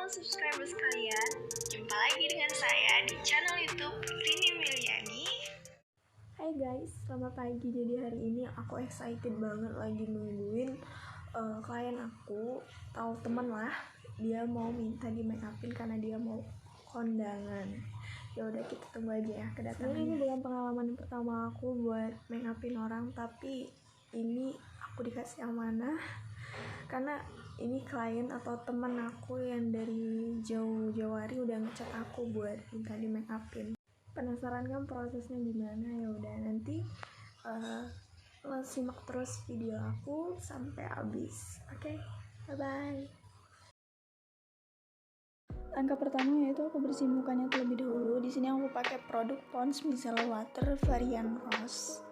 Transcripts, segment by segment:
Halo subscribers kalian, jumpa lagi dengan saya di channel YouTube Rini Miliani. Hai guys, selamat pagi. Jadi hari ini aku excited banget lagi nungguin klien aku, tahu temen lah, dia mau minta di make upin karena dia mau kondangan. Ya udah kita tunggu aja ya kedatangannya. Ini bukan pengalaman pertama aku buat make upin orang, tapi ini aku dikasih amanah karena ini klien atau teman aku yang dari jauh-jauh hari udah ngechat aku buat minta di make upin. Penasaran kan prosesnya gimana? Ya udah nanti lo simak terus video aku sampai habis. Oke, bye bye. Langkah pertama yaitu aku bersihin mukanya terlebih dahulu. Di sini aku pakai produk Pond's Micellar Water varian Rose.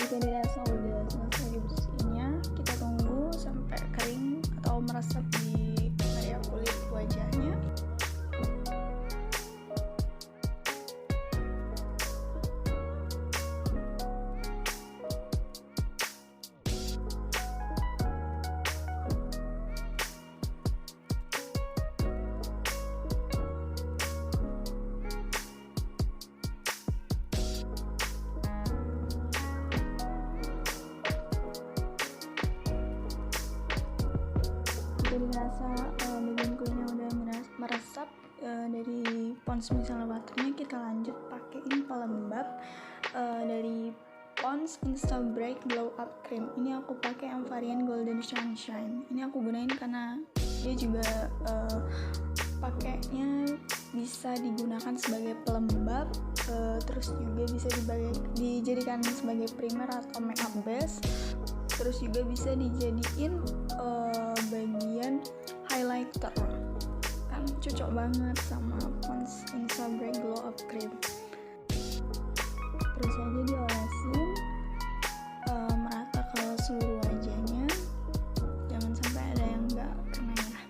Jika dirasa udah selesai dibersihinnya, kita tunggu sampai kering atau meresap di area kulit wajahnya. Jadi ngerasa bagian kulitnya udah meresap dari Pond's Micellar Waternya, kita lanjut pakein pelembab dari Pond's Insta Break Glow Up Cream. Ini aku pakai yang varian Golden Sunshine. Ini aku gunain karena dia juga pakainya bisa digunakan sebagai pelembab, terus juga bisa dijadikan sebagai primer atau makeup base, terus juga bisa dijadiin bagian highlighter. Kan cocok banget sama Pond's Insta Break Glow Up Cream. Terus aja diolesin merata ke seluruh wajahnya, jangan sampai ada yang nggak kena ya.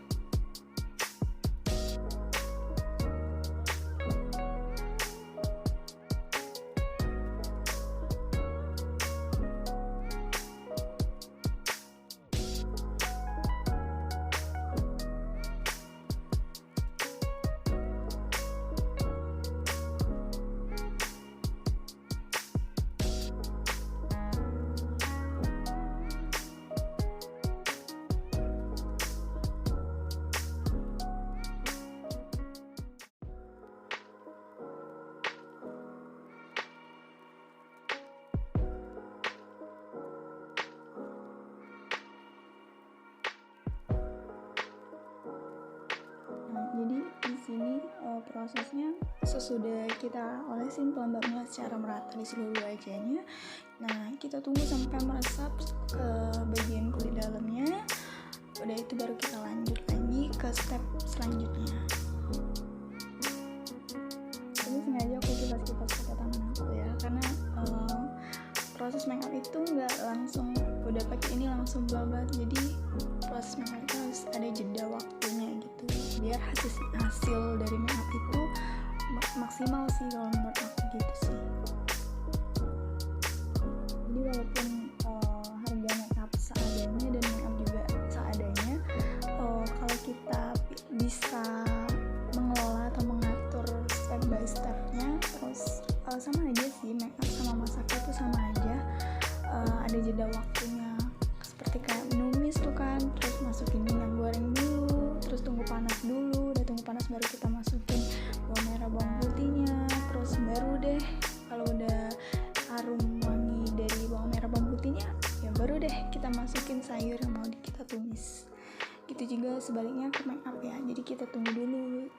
Jadi di sini prosesnya sesudah kita olesin pelembabnya secara merata di seluruh wajahnya. Nah, kita tunggu sampai meresap ke bagian kulit dalamnya. Udah itu baru kita lanjut lagi ke step selanjutnya. Ini sengaja aku kipas-kipas pakai tangan aku ya, karena proses makeup itu nggak langsung udah pakai ini langsung blabat. Jadi proses makeup itu harus ada jeda waktunya gitu, biar hasil dari makeup itu maksimal sih kalau menurut aku gitu sih. Jadi walaupun harga makeup seadanya dan makeup juga seadanya, kalau kita bisa mengelola atau mengatur step by stepnya, terus sama aja sih, makeup sama masak itu sama aja. Ada jeda waktunya, seperti kayak menumis tuh kan, terus masukin minyak goreng dulu, terus tunggu panas dulu, udah tunggu panas baru kita masukin bawang merah bawang putihnya, terus baru deh kalau udah harum wangi dari bawang merah bawang putihnya, ya baru deh kita masukin sayur yang mau kita tumis. Gitu juga sebaliknya ke make up ya, jadi kita tunggu dulu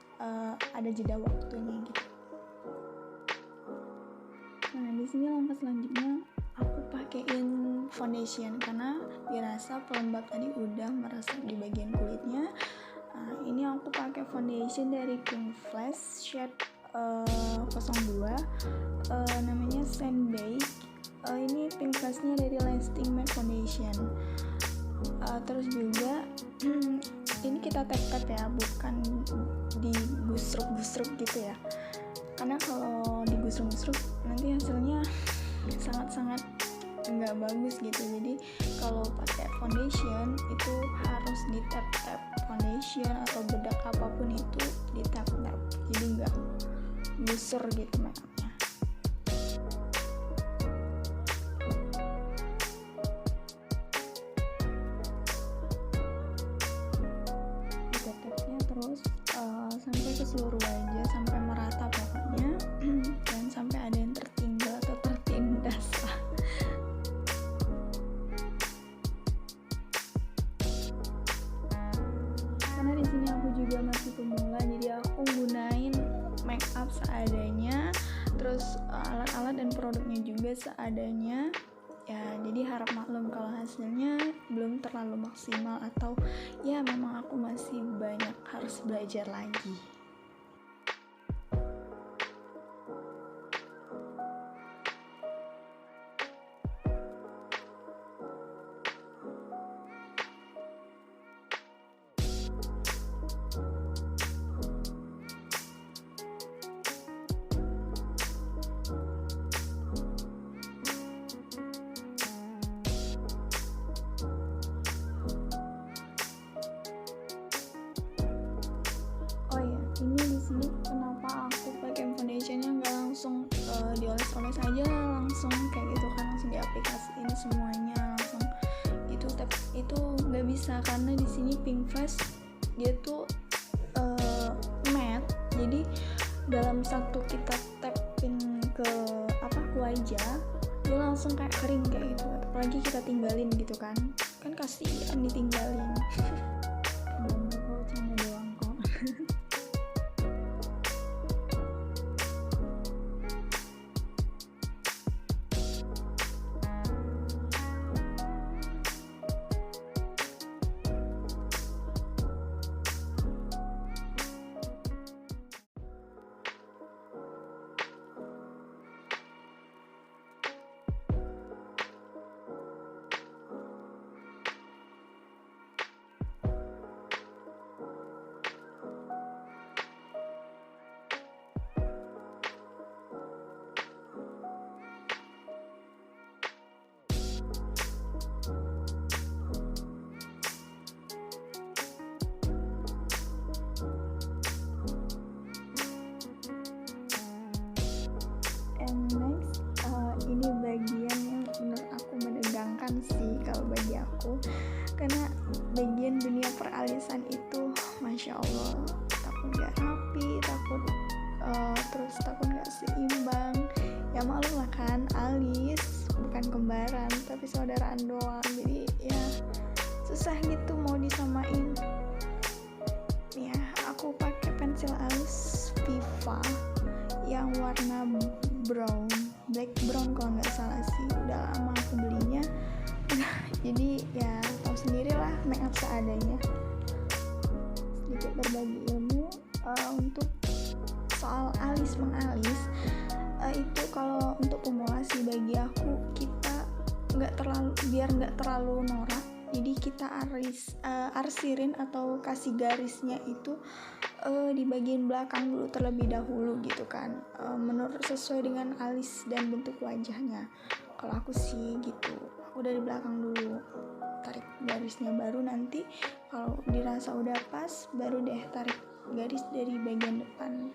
ada jeda waktunya gitu. di sini langkah selanjutnya aku pakein foundation karena dirasa pelembab tadi udah meresap di bagian kulitnya. Ini aku pakai foundation dari Pink Flash shade 02, namanya Sand Bake. Ini Pink Flashnya dari Lasting Matte Foundation. Terus juga ini kita tap-tap ya, bukan digusruk-gusruk gitu ya, karena kalau digusruk-gusruk nanti hasilnya sangat-sangat nggak bagus gitu. Jadi kalau pakai foundation itu harus di tap-tap, foundation atau bedak apapun itu di tap-tap, jadi nggak gusur gitu makeupnya. Tap-tapnya terus sampai ke seluruh wajah, sampai merata pokoknya. Dan sampai ada yang tertinggal atau tertindas lah. Karena di sini aku juga masih pemula, jadi aku gunain make up seadanya, terus alat-alat dan produknya juga seadanya ya. Jadi harap maklum kalau hasilnya belum terlalu maksimal, atau ya memang aku masih banyak harus belajar lagi. Ini di sini kenapa aku pakai foundationnya nggak langsung dioles-oles aja langsung kayak gitu kan, langsung diaplikasiin semuanya langsung itu. Tapi itu nggak bisa karena di sini Pink Flash dia tuh matte, jadi dalam satu kita tapin ke wajah dia langsung kayak kering kayak gitu. Apalagi kita tinggalin gitu kan kasihan ditinggalin. Dan aku canda doang kok. Ini bagian yang menurut aku menegangkan sih kalau bagi aku, karena bagian dunia peralisan itu masya Allah, takut gak rapi, terus takut gak seimbang ya. maklum lah kan, alis bukan kembaran tapi saudaraan doang, jadi ya susah gitu mau disamain. Ya aku pakai pensil alis Viva yang warna black brown kalau nggak salah sih, udah lama aku belinya. Jadi ya tahu sendiri lah, make up seadanya. Sedikit berbagi ilmu untuk soal alis mengalis, itu kalau untuk pemula sih bagi aku, kita biar nggak terlalu norak, jadi kita arsirin atau kasih garisnya itu di bagian belakang dulu terlebih dahulu gitu kan, menurut sesuai dengan alis dan bentuk wajahnya. Kalau aku sih gitu, aku dari belakang dulu tarik garisnya, baru nanti kalau dirasa udah pas baru deh tarik garis dari bagian depan.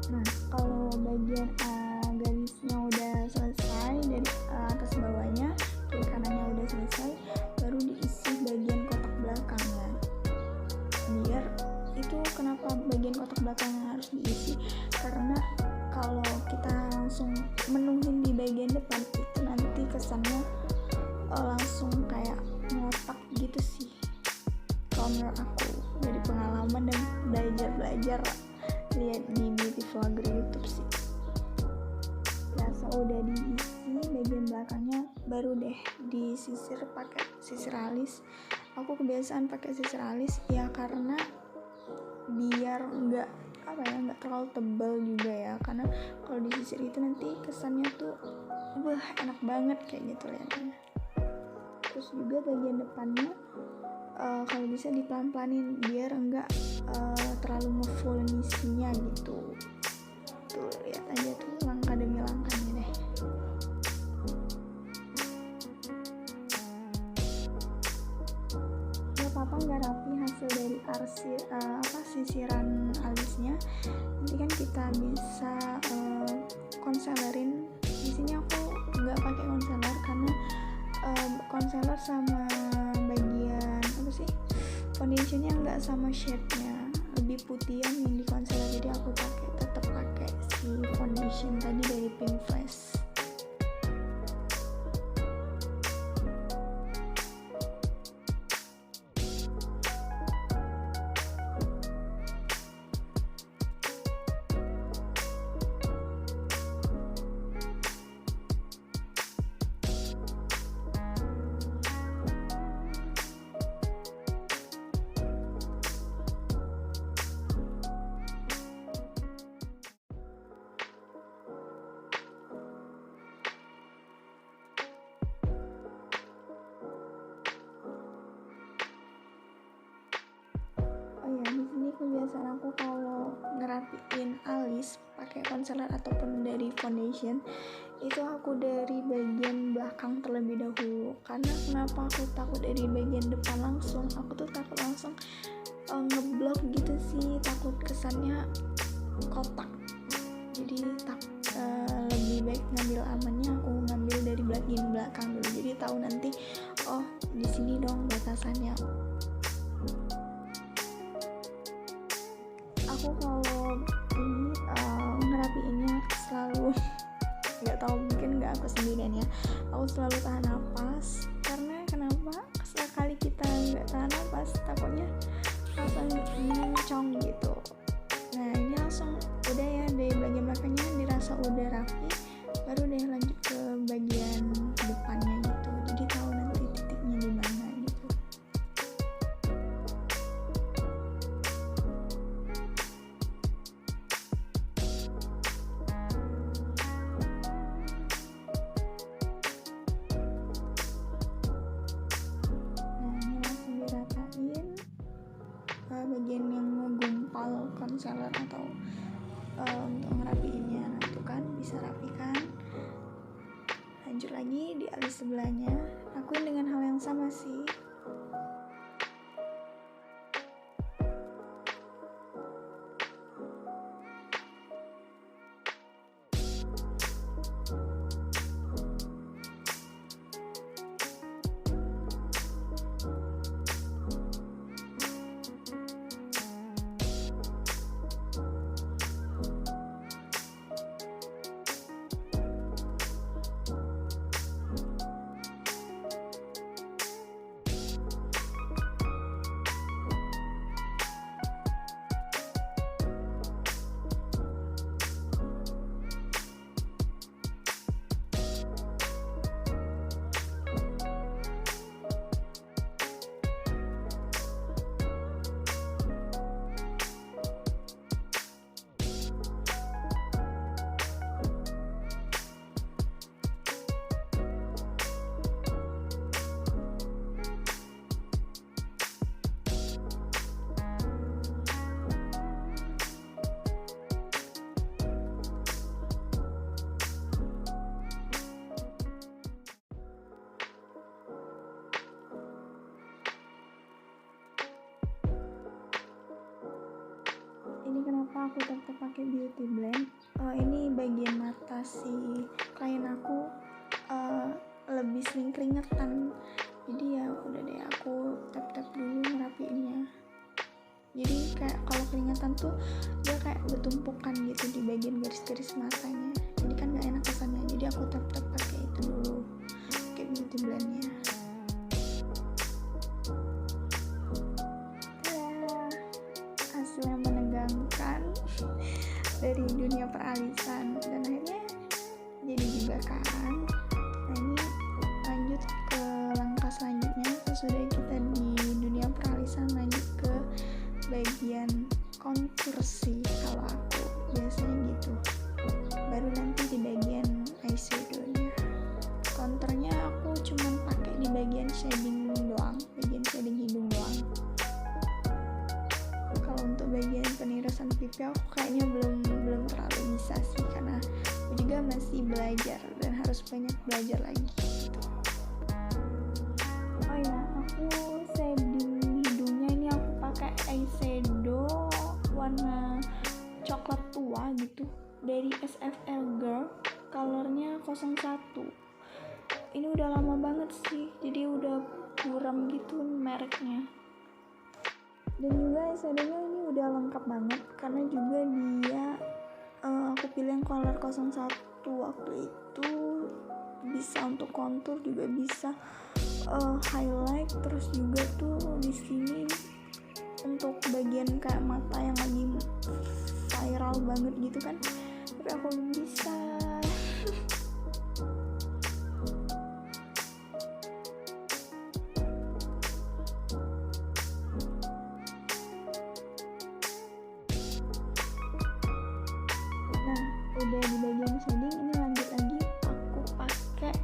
Nah, dari atas bawahnya, kiri kanannya udah selesai, baru diisi bagian kotak belakangnya. Biar itu kenapa bagian kotak belakangnya harus diisi, karena kalau kita langsung menuhin di bagian depan itu nanti kesannya langsung kayak ngotak gitu sih kalau menurut aku, dari pengalaman dan belajar lihat di beauty vlogger YouTube sih. Udah diisi bagian belakangnya, baru deh disisir pakai sisir alis. Aku kebiasaan pakai sisir alis ya karena biar nggak terlalu tebal juga ya, karena kalau disisir itu nanti kesannya tuh enak banget kayak gitu lihatnya. Terus juga bagian depannya kalau bisa dipelan-pelanin biar enggak terlalu ngefull misinya gitu. Tuh lihat aja tuh langkah demi langkahnya deh. Ya papa nggak rapi hasil dari sisiran alisnya. Nanti kan kita bisa concealerin. Di sini aku nggak pakai concealer karena concealer sama bagian foundationnya nggak sama shade-nya, lebih putihan yang di concealer, jadi aku tetap pakai si foundation tadi dari Pink Face. Oh ya, di sini kebiasaan aku kalau ngerapiin alis pakai concealer ataupun dari foundation itu aku dari bagian belakang terlebih dahulu. Karena kenapa aku takut dari bagian depan langsung? Aku tuh takut langsung ngeblok gitu sih, takut kesannya kotak. Jadi lebih baik ngambil amannya aku ngambil dari bagian belakang dulu. Jadi tahu nanti di sini dong batasannya. Aku kalau ini ngerapiinnya selalu nggak tahu, mungkin nggak aku sendirian ya, aku selalu tahan napas. Karena kenapa, sekali kita nggak tahan napas takutnya langsung mencong gitu. Nah ini langsung udah ya, dari bagian belakangnya dirasa udah rapi, baru deh lanjut ke bagian depannya gitu, jadi tahu nanti titiknya di mana gitu. Bagian yang ngegumpal concealer atau untuk ngerapiinnya, nah itu kan bisa rapikan. Lanjut lagi di alis sebelahnya, lakuin dengan hal yang sama sih. Ini kenapa aku pakai beauty blend. Ini bagian mata si klien aku sering keringetan. Jadi ya udah deh, aku tap dulu ngerapiinnya. Jadi kayak kalau keringetan tuh dia kayak bertumpukan gitu di bagian garis-garis matanya, jadi kan nggak enak kesannya. Jadi aku tap pakai itu dulu, pakai beauty blendnya. Hasil yang menegangkan dari dunia peralisan, dan akhirnya jadi juga kan. Nah ini lanjut ke langkah selanjutnya. Sesudah kita di dunia peralisan, lanjut ke bagian contour sih kalau aku biasanya gitu, baru nanti di bagian eyeshadownya. Contournya aku cuman pakai di bagian shading doang, bagian shading hidung doang. Kalau untuk bagian penirisan pipi aku kayaknya belum terlalu bisa sih, karena aku juga masih belajar dan harus banyak belajar lagi gitu. Oh ya, aku shading hidungnya ini aku pakai eyeshadow warna coklat tua gitu dari SFL Girl, colornya 01. Ini udah lama banget sih, jadi udah buram gitu mereknya. Dan juga eyeshadownya ini udah lengkap banget, karena juga dia aku pilih yang color 01 waktu itu. Bisa untuk contour, juga bisa highlight, terus juga tuh di sini untuk bagian kayak mata yang lagi viral banget gitu kan, tapi aku belum bisa. Nah udah di bagian shading, ini lanjut lagi aku pakai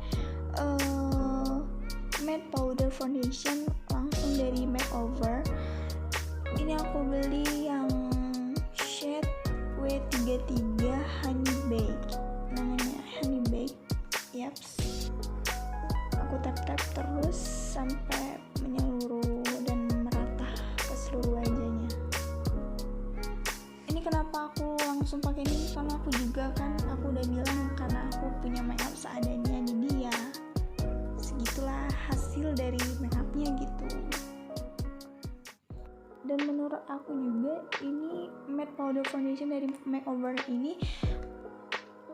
matte powder foundation langsung dari Makeover. Ini aku beli yang shade W33 Honey Bake, namanya Honey Bake. Yaps, aku tap terus sampai menyeluruh dan merata ke seluruh wajahnya. Ini kenapa aku langsung pakai ini, karena aku juga kan aku udah bilang karena aku punya makeup seadanya, jadi ya segitulah hasil dari makeupnya gitu. Dan menurut aku juga ini matte powder foundation dari Makeover ini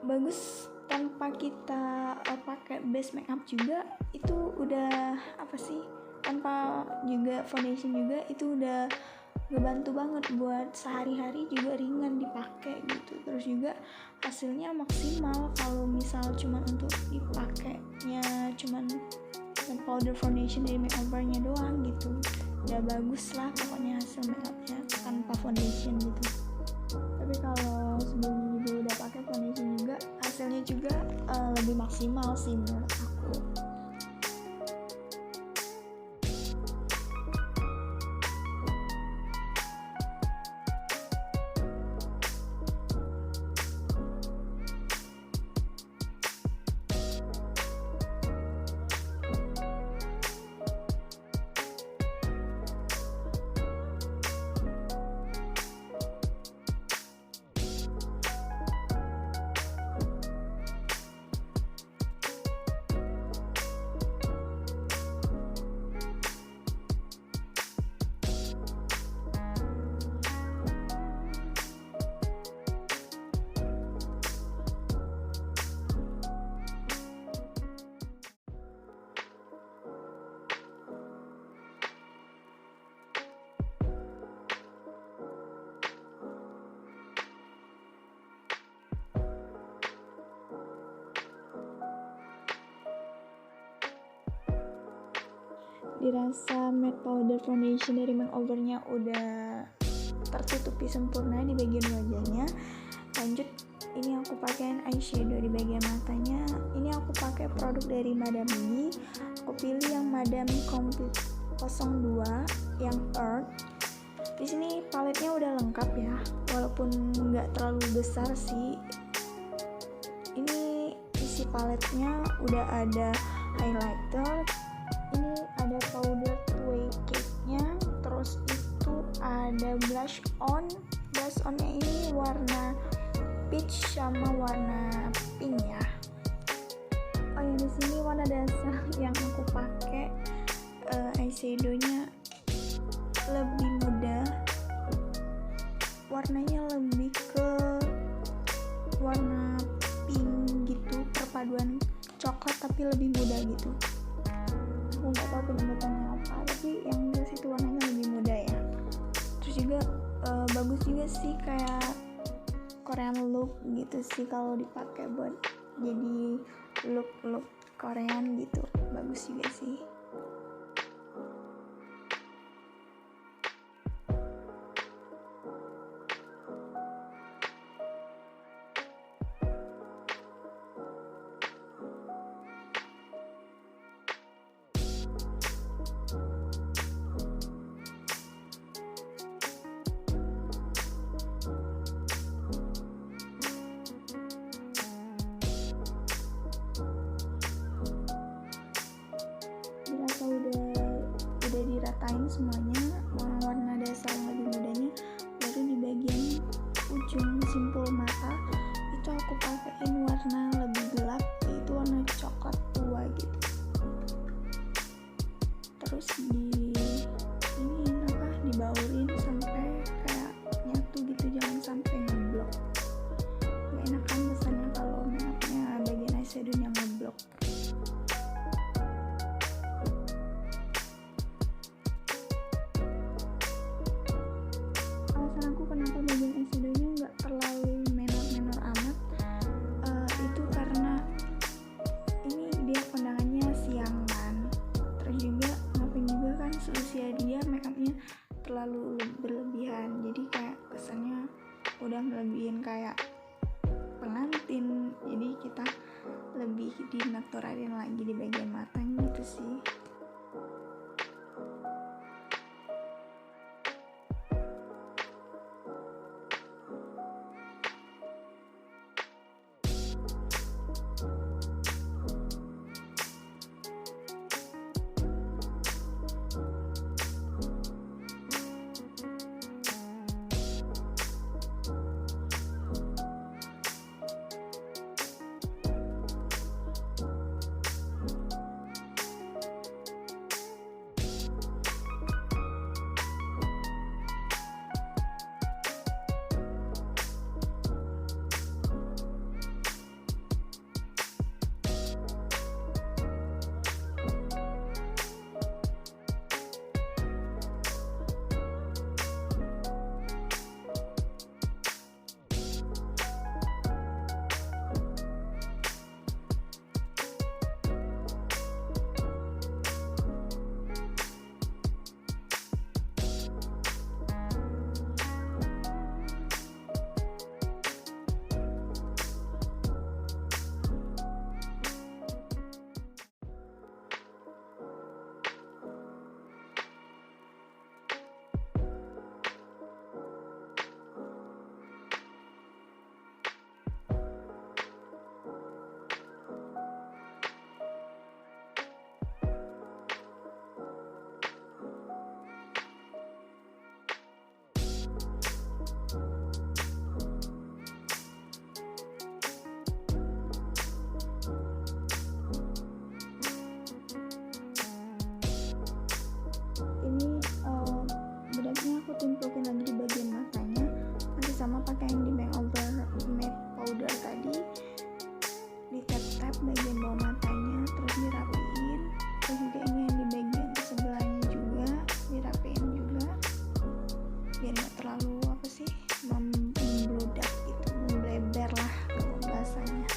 bagus tanpa kita pakai base makeup juga. Itu udah apa sih, tanpa juga foundation juga itu udah ngebantu banget buat sehari-hari, juga ringan dipakai gitu. Terus juga hasilnya maksimal kalau misal cuma untuk dipakainya cuman matte powder foundation dari Makeover-nya doang gitu. Udah bagus lah pokoknya hasil makeupnya tanpa foundation gitu. Tapi kalau sebelum juga udah pakai foundation juga, hasilnya juga lebih maksimal sih menurut aku. Dirasa matte powder foundation dari Makeover-nya udah tertutupi sempurna di bagian wajahnya. Lanjut, ini aku pakai eyeshadow di bagian matanya. Ini aku pakai produk dari Madame B. Aku pilih yang Madame Complete 02 yang Earth. Di sini paletnya udah lengkap ya, walaupun nggak terlalu besar sih. Ini isi paletnya udah ada highlighter, ini ada powder tway cake-nya, terus itu ada blush on. Blush on-nya ini warna peach sama warna pink ya. Oh ya, di sini warna dasar yang aku pakai eyeshadownya lebih muda, warnanya lebih ke warna pink gitu, perpaduan coklat tapi lebih muda gitu. Aku nggak tahu penyebutannya apa, tapi yang jelas itu warnanya lebih muda ya. Terus juga bagus juga sih, kayak Korean look gitu sih kalau dipakai buat jadi look Korean gitu, bagus juga sih. Dirasa udah diratain semuanya warna dasar yang lebih mudanya, baru di bagian ujung simpul mata itu aku pakein warna lebih gelap, yaitu warna coklat tua gitu. Terus dibaurin sampai kayak nyatu gitu, jangan sampai ngeblok. Gak enakan kesannya kalau makeupnya bagian eyeshadownya ngeblok. Alasan aku kenapa bagian eyeshadownya nggak terlalu menor amat, itu karena ini dia kondangannya siang kan. Terus juga ngapain juga kan, seusia dia makeupnya terlalu berlebihan, jadi kayak kesannya udah ngelebihin kayak pengantin, jadi kita lebih dinaturalin lagi di bagian matanya gitu sih. Bedaknya aku timpukin lagi di bagian matanya, masih sama pakai yang di makeover matte powder tadi, di tap bagian bawah matanya, terus dirapiin. Terus juga ini yang di bagian sebelahnya juga dirapiin juga, biar nggak terlalu membludak gitu, membleber lah kalau bahasanya.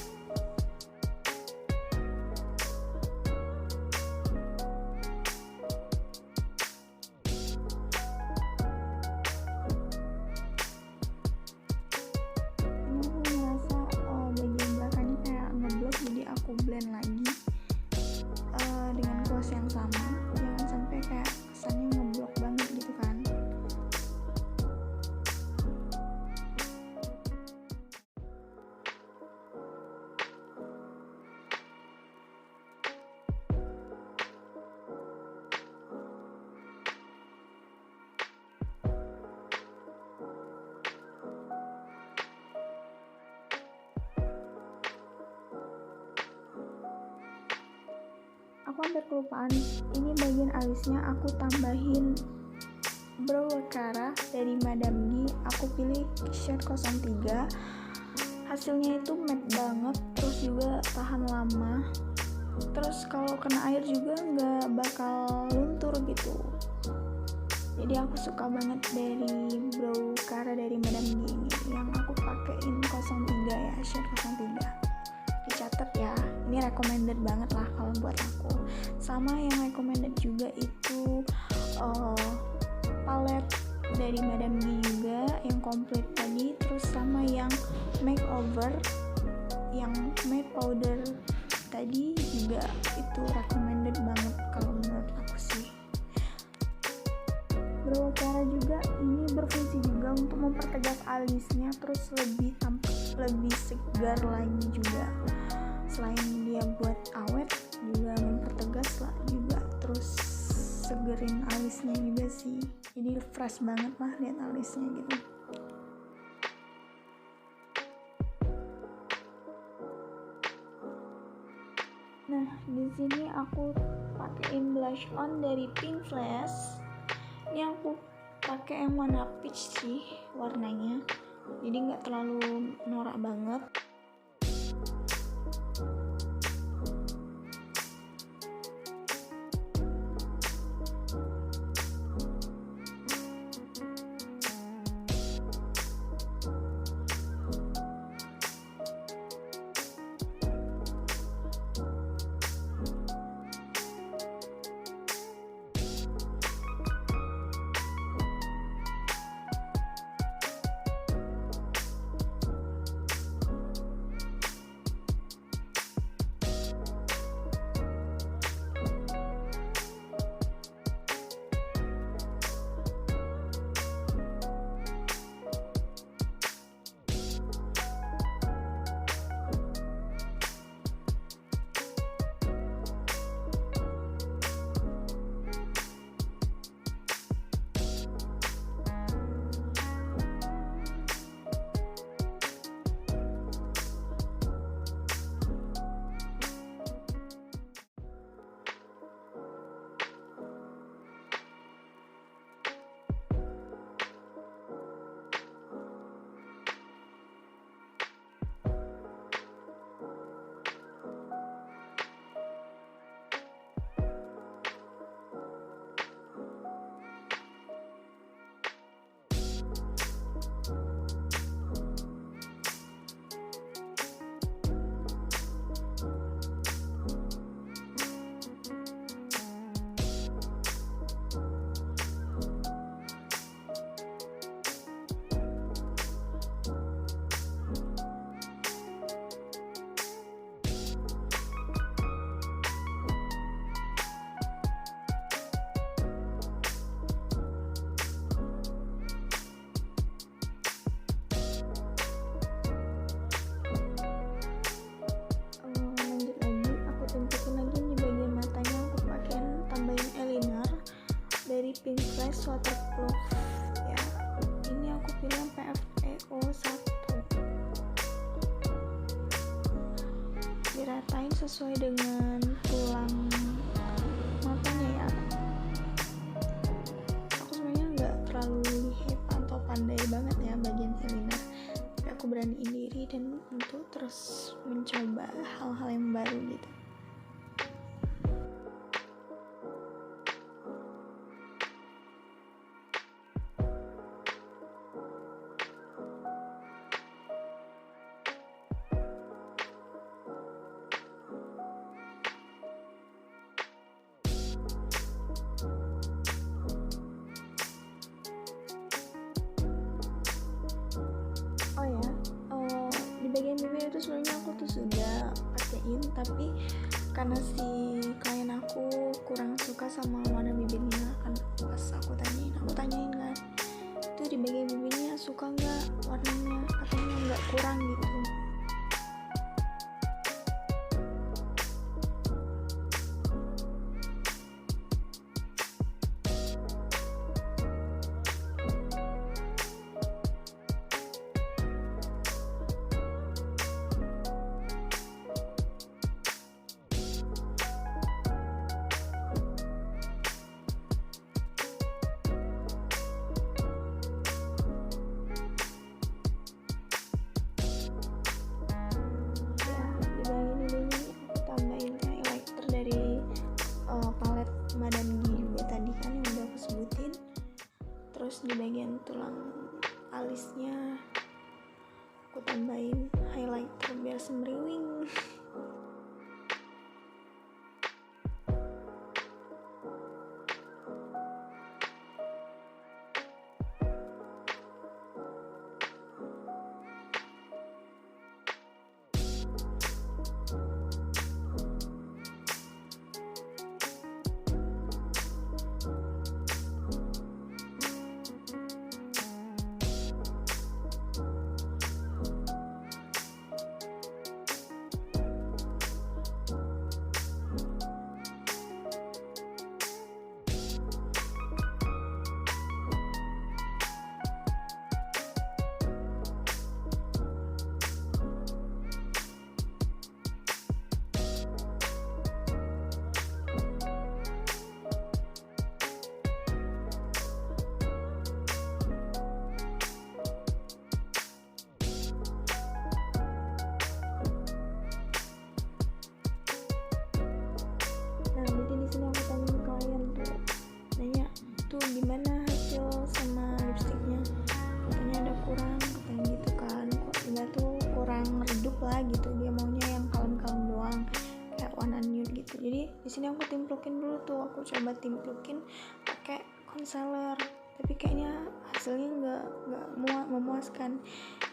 Aku blend lagi dengan kuas yang sama, jangan sampai kayak kesannya ngeblok banget gitu kan. aku hampir kelupaan, ini bagian alisnya aku tambahin brow Cara dari Madame G. Aku pilih shade 03. Hasilnya itu matte banget, terus juga tahan lama, terus kalau kena air juga nggak bakal luntur gitu. Jadi aku suka banget dari brow Cara dari Madame G ini, yang aku pakein 03 ya, shade 03. Dicatat ya, ini recommended banget lah kalau buat aku. Sama yang recommended juga itu palette dari Madame G juga yang komplit tadi, terus sama yang makeover yang matte powder tadi juga itu recommended banget kalau menurut aku sih. Brow Cara juga ini berfungsi juga untuk mempertegas alisnya, terus lebih tampak lebih segar lagi juga. Selain dia buat awet, juga mempertegas lah juga, terus segerin alisnya juga sih. Jadi fresh banget lah lihat alisnya gitu. Nah, di sini aku pakein blush on dari Pink Flash. Ini aku pakai yang warna peach sih warnanya, jadi nggak terlalu norak banget. Pink Flash Waterproof ya. Ini aku pilih yang PFEO 1. Diratain sesuai dengan tulang matanya ya. Aku sebenarnya nggak terlalu hebat atau pandai banget ya bagian eyeliner, tapi aku beraniin diri dan untuk terus mencoba hal-hal yang baru gitu. Bagian bibir itu sebenarnya aku tuh sudah pakein, tapi karena si klien aku kurang suka sama warna bibirnya, kan pas aku tanyain kan itu di bagian bibirnya suka nggak warnanya, katanya nggak kurang gitu. gitu gimana hasil sama lipstiknya, katanya ada kurang katanya gitu kan, kok enggak tuh kurang redup lah gitu, dia maunya yang kalem-kalem doang kayak warna nude gitu. Jadi di sini aku timplukin dulu tuh, aku coba timplukin pakai concealer, tapi kayaknya hasilnya nggak memuaskan.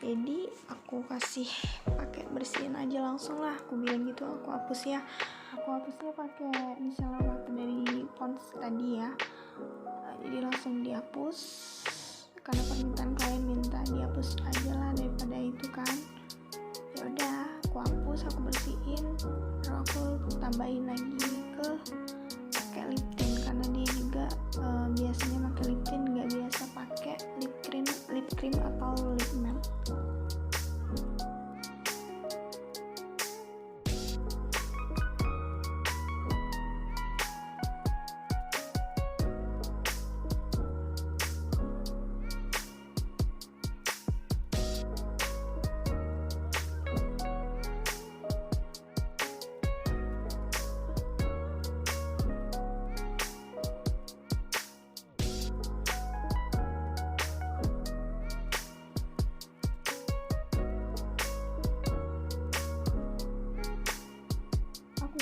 Jadi aku kasih pakai bersihin aja langsung lah, aku bilang gitu. Aku hapusnya pakai micellar water dari Pond's tadi ya. Jadi langsung dihapus karena permintaan klien minta dihapus aja lah daripada itu kan. Ya udah aku hapus, aku bersihin, lalu aku tambahin lagi ke pakai lip tint karena dia juga biasanya pakai lip tint, nggak biasa pakai lip cream atau lip matte.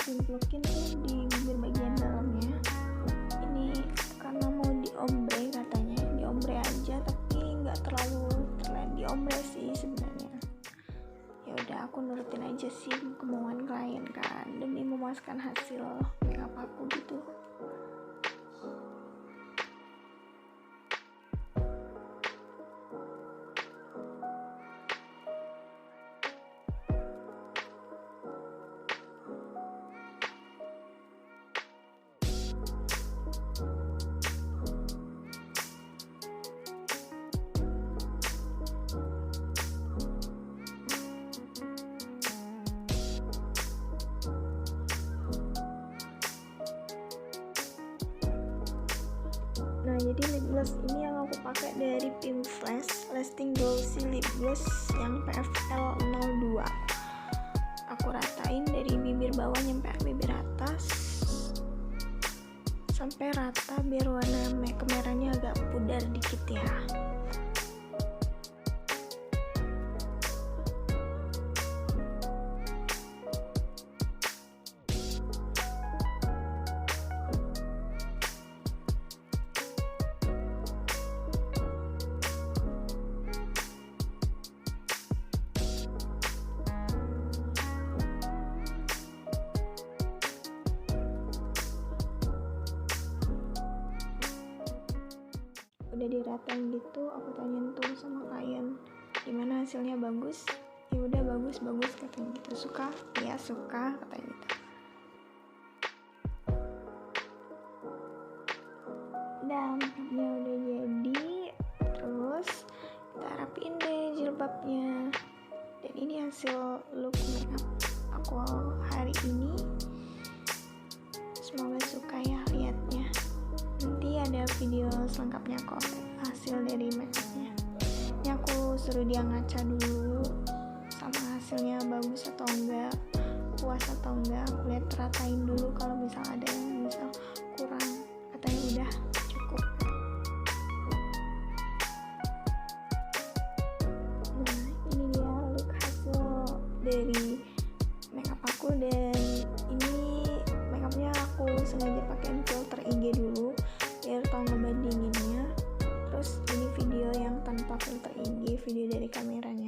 Timplukin tuh di bibir bagian dalamnya. Ini karena mau diombre katanya, diombre aja tapi nggak terlalu terlihat diombre sih sebenarnya. Ya udah aku nurutin aja sih kemauan klien kan, demi memuaskan hasil makeup aku gitu. Nah jadi lip gloss ini yang aku pakai dari Pink Flash Lasting Glossy Lip Gloss yang PFL 02. Aku ratain dari bibir bawah nyampe bibir atas sampai rata biar warna kemerahnya agak pudar dikit ya. Udah diratain gitu, aku tanyain tuh sama klien gimana hasilnya, bagus? Ya udah bagus katanya gitu. Suka? Ya suka katanya gitu. Dan makeupnya udah jadi, terus kita rapiin deh jilbabnya. Dan ini hasil look makeup aku hari ini. Semoga suka ya liatnya. Nanti ada video selengkapnya kok hasil dari makeupnya. Ini aku suruh dia ngaca dulu sama hasilnya bagus atau enggak, puas atau enggak. Aku lihat ratain dulu, kalau misal ada yang misal kurang katanya udah cukup. Nah ini dia look hasil dari makeup aku, dan ini makeupnya aku sengaja pakein filter IG dulu biar tau ngebandinginnya. Terus ini video yang tanpa filter IG, video dari kameranya.